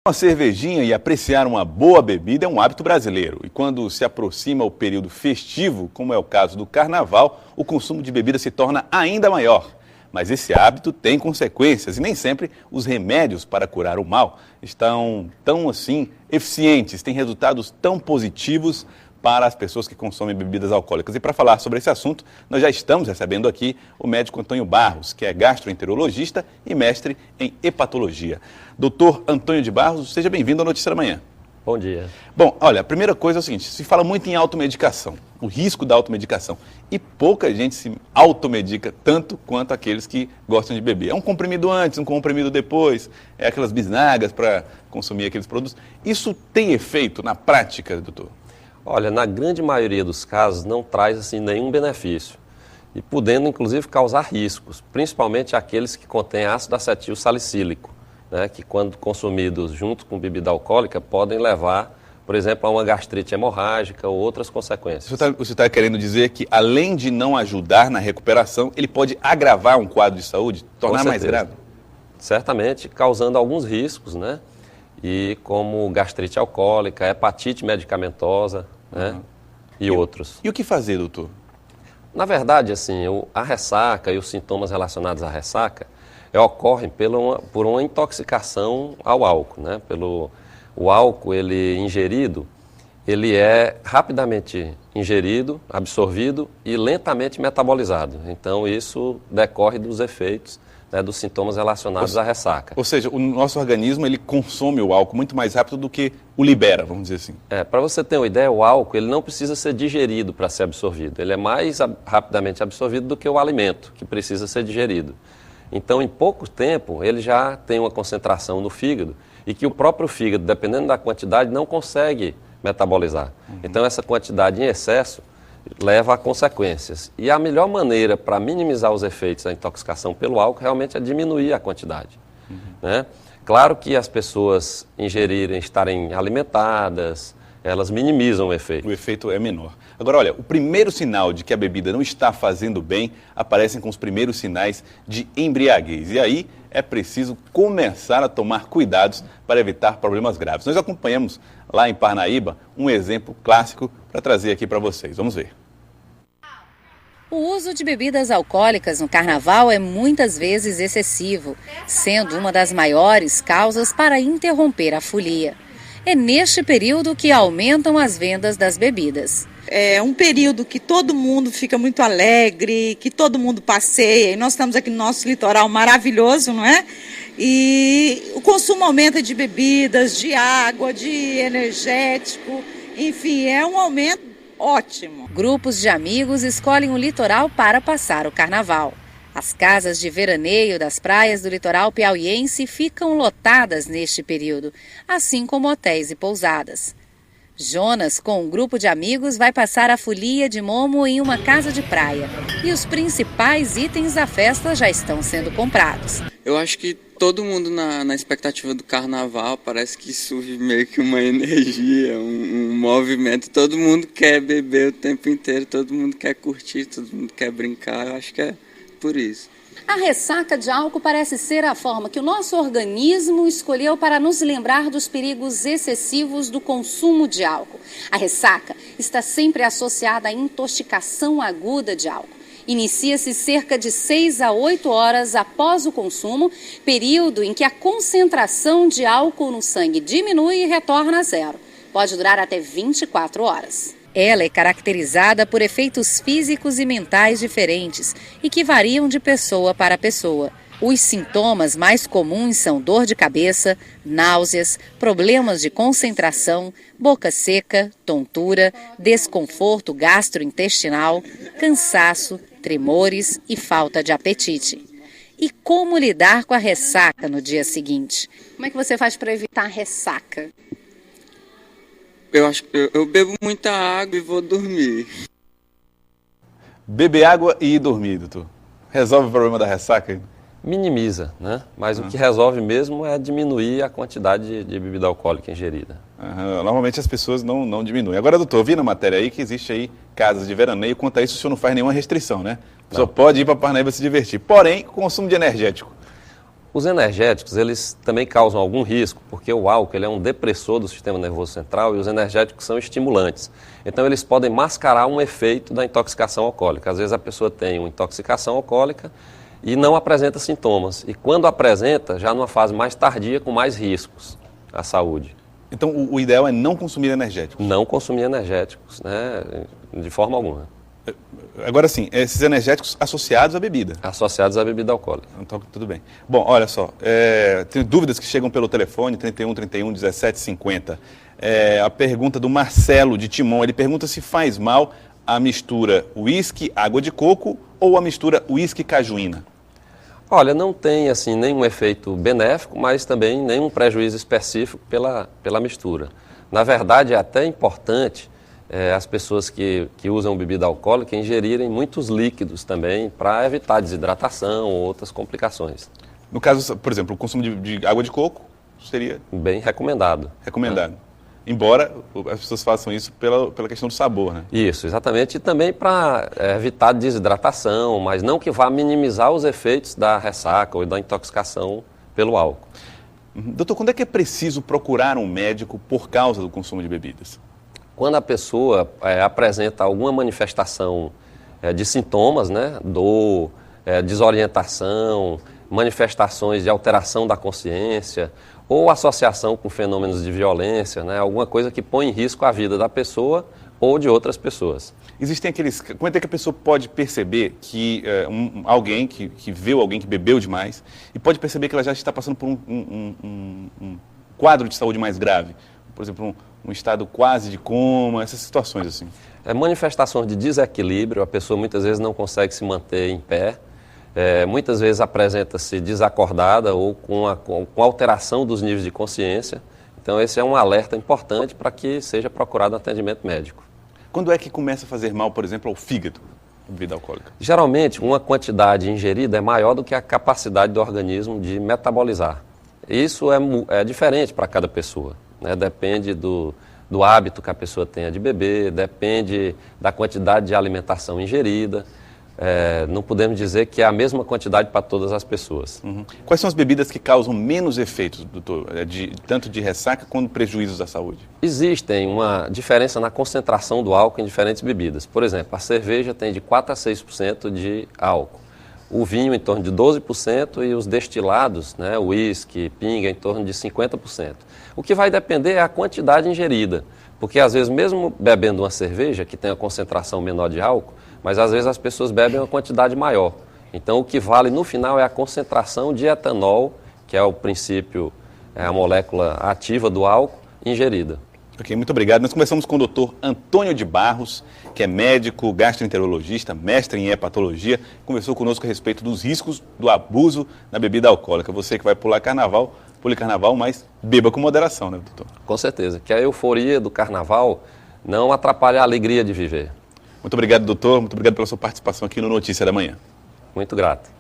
Uma cervejinha e apreciar uma boa bebida é um hábito brasileiro. E quando se aproxima o período festivo, como é o caso do Carnaval, o consumo de bebida se torna ainda maior. Mas esse hábito tem consequências e nem sempre os remédios para curar o mal estão tão assim eficientes, têm resultados tão positivos para as pessoas que consomem bebidas alcoólicas. E para falar sobre esse assunto, nós já estamos recebendo aqui o médico Antônio Barros, que é gastroenterologista e mestre em hepatologia. Doutor Antônio de Barros, seja bem-vindo à Notícia da Manhã. Bom dia. Bom, olha, a primeira coisa é o seguinte, se fala muito em automedicação, o risco da automedicação, e pouca gente se automedica tanto quanto aqueles que gostam de beber. É um comprimido antes, um comprimido depois, é aquelas bisnagas para consumir aqueles produtos. Isso tem efeito na prática, doutor? Olha, na grande maioria dos casos não traz assim nenhum benefício e podendo inclusive causar riscos, principalmente aqueles que contêm ácido acetil salicílico, né, que quando consumidos junto com bebida alcoólica podem levar, por exemplo, a uma gastrite hemorrágica ou outras consequências. Você está querendo dizer que além de não ajudar na recuperação, ele pode agravar um quadro de saúde, tornar mais grave? Certamente, causando alguns riscos, né? E como gastrite alcoólica, hepatite medicamentosa, né? E outros. E o que fazer, doutor? Na verdade, assim, a ressaca e os sintomas relacionados à ressaca ocorrem por uma intoxicação ao álcool, né? O álcool, ele ingerido, ele é rapidamente ingerido, absorvido e lentamente metabolizado. Então, isso decorre dos efeitos, né, dos sintomas relacionados à ressaca. Ou seja, o nosso organismo ele consome o álcool muito mais rápido do que o libera, vamos dizer assim. Para você ter uma ideia, o álcool ele não precisa ser digerido para ser absorvido. Ele é mais rapidamente absorvido do que o alimento, que precisa ser digerido. Então, em pouco tempo, ele já tem uma concentração no fígado e que o próprio fígado, dependendo da quantidade, não consegue metabolizar. Então, essa quantidade em excesso leva a consequências. E a melhor maneira para minimizar os efeitos da intoxicação pelo álcool realmente é diminuir a quantidade. Né? Claro que as pessoas estarem alimentadas, elas minimizam o efeito. O efeito é menor. Agora, olha, o primeiro sinal de que a bebida não está fazendo bem aparecem com os primeiros sinais de embriaguez. E aí é preciso começar a tomar cuidados para evitar problemas graves. Nós acompanhamos lá em Parnaíba um exemplo clássico para trazer aqui para vocês. Vamos ver. O uso de bebidas alcoólicas no carnaval é muitas vezes excessivo, sendo uma das maiores causas para interromper a folia. É neste período que aumentam as vendas das bebidas. É um período que todo mundo fica muito alegre, que todo mundo passeia. E nós estamos aqui no nosso litoral maravilhoso, não é? E o consumo aumenta de bebidas, de água, de energético. Enfim, é um aumento ótimo. Grupos de amigos escolhem o litoral para passar o carnaval. As casas de veraneio das praias do litoral piauiense ficam lotadas neste período, assim como hotéis e pousadas. Jonas, com um grupo de amigos, vai passar a folia de Momo em uma casa de praia. E os principais itens da festa já estão sendo comprados. Eu acho que todo mundo na expectativa do carnaval, parece que surge meio que uma energia, um movimento. Todo mundo quer beber o tempo inteiro, todo mundo quer curtir, todo mundo quer brincar. Eu acho que é por isso. A ressaca de álcool parece ser a forma que o nosso organismo escolheu para nos lembrar dos perigos excessivos do consumo de álcool. A ressaca está sempre associada à intoxicação aguda de álcool. Inicia-se cerca de 6 a 8 horas após o consumo, período em que a concentração de álcool no sangue diminui e retorna a zero. Pode durar até 24 horas. Ela é caracterizada por efeitos físicos e mentais diferentes e que variam de pessoa para pessoa. Os sintomas mais comuns são dor de cabeça, náuseas, problemas de concentração, boca seca, tontura, desconforto gastrointestinal, cansaço, tremores e falta de apetite. E como lidar com a ressaca no dia seguinte? Como é que você faz para evitar a ressaca? Eu bebo muita água e vou dormir. Beber água e ir dormir, doutor. Resolve o problema da ressaca? Minimiza, né? Mas o que resolve mesmo é diminuir a quantidade de bebida alcoólica ingerida. Normalmente as pessoas não diminuem. Agora, doutor, eu vi na matéria aí que existe aí casas de veraneio, quanto a isso o senhor não faz nenhuma restrição, né? A pessoa pode ir para Parnaíba se divertir. Porém, consumo de energético. Os energéticos, eles também causam algum risco, porque o álcool ele é um depressor do sistema nervoso central e os energéticos são estimulantes. Então, eles podem mascarar um efeito da intoxicação alcoólica. Às vezes, a pessoa tem uma intoxicação alcoólica e não apresenta sintomas. E quando apresenta, já numa fase mais tardia, com mais riscos à saúde. Então, o ideal é não consumir energéticos? Não consumir energéticos, né, de forma alguma. Agora sim, esses energéticos associados à bebida. Associados à bebida alcoólica. Então, tudo bem. Bom, olha só, tem dúvidas que chegam pelo telefone, 31 31 17 50. A pergunta do Marcelo de Timon, ele pergunta se faz mal a mistura uísque, água de coco ou a mistura uísque cajuína. Olha, não tem assim nenhum efeito benéfico, mas também nenhum prejuízo específico pela mistura. Na verdade, é até importante as pessoas que usam bebida alcoólica ingerirem muitos líquidos também para evitar desidratação ou outras complicações. No caso, por exemplo, o consumo de água de coco seria... Bem recomendado. Recomendado. Embora as pessoas façam isso pela questão do sabor, né? Isso, exatamente. E também para evitar desidratação, mas não que vá minimizar os efeitos da ressaca ou da intoxicação pelo álcool. Doutor, quando é que é preciso procurar um médico por causa do consumo de bebidas? Quando a pessoa apresenta alguma manifestação de sintomas, né, dor, desorientação, manifestações de alteração da consciência ou associação com fenômenos de violência, né, alguma coisa que põe em risco a vida da pessoa ou de outras pessoas. Existem aqueles... Como é que a pessoa pode perceber que alguém que viu alguém que bebeu demais e pode perceber que ela já está passando por um quadro de saúde mais grave? Por exemplo, um estado quase de coma, essas situações assim. Manifestações de desequilíbrio, a pessoa muitas vezes não consegue se manter em pé, muitas vezes apresenta-se desacordada ou com alteração dos níveis de consciência. Então esse é um alerta importante para que seja procurado atendimento médico. Quando é que começa a fazer mal, por exemplo, ao fígado, a bebida alcoólica? Geralmente, uma quantidade ingerida é maior do que a capacidade do organismo de metabolizar. Isso é diferente para cada pessoa. Né? Depende do hábito que a pessoa tenha de beber, depende da quantidade de alimentação ingerida. Não podemos dizer que é a mesma quantidade para todas as pessoas. Uhum. Quais são as bebidas que causam menos efeitos, doutor, tanto de ressaca quanto prejuízos à saúde? Existem uma diferença na concentração do álcool em diferentes bebidas. Por exemplo, a cerveja tem de 4 a 6% de álcool. O vinho em torno de 12% e os destilados, né, uísque, pinga, em torno de 50%. O que vai depender é a quantidade ingerida, porque às vezes mesmo bebendo uma cerveja que tem a concentração menor de álcool, mas às vezes as pessoas bebem uma quantidade maior. Então o que vale no final é a concentração de etanol, que é o princípio, a molécula ativa do álcool, ingerida. Ok, muito obrigado. Nós conversamos com o doutor Antônio de Barros, que é médico, gastroenterologista, mestre em hepatologia, conversou conosco a respeito dos riscos do abuso na bebida alcoólica. Você que vai pular carnaval, pule carnaval, mas beba com moderação, né, doutor? Com certeza, que a euforia do carnaval não atrapalha a alegria de viver. Muito obrigado, doutor. Muito obrigado pela sua participação aqui no Notícia da Manhã. Muito grato.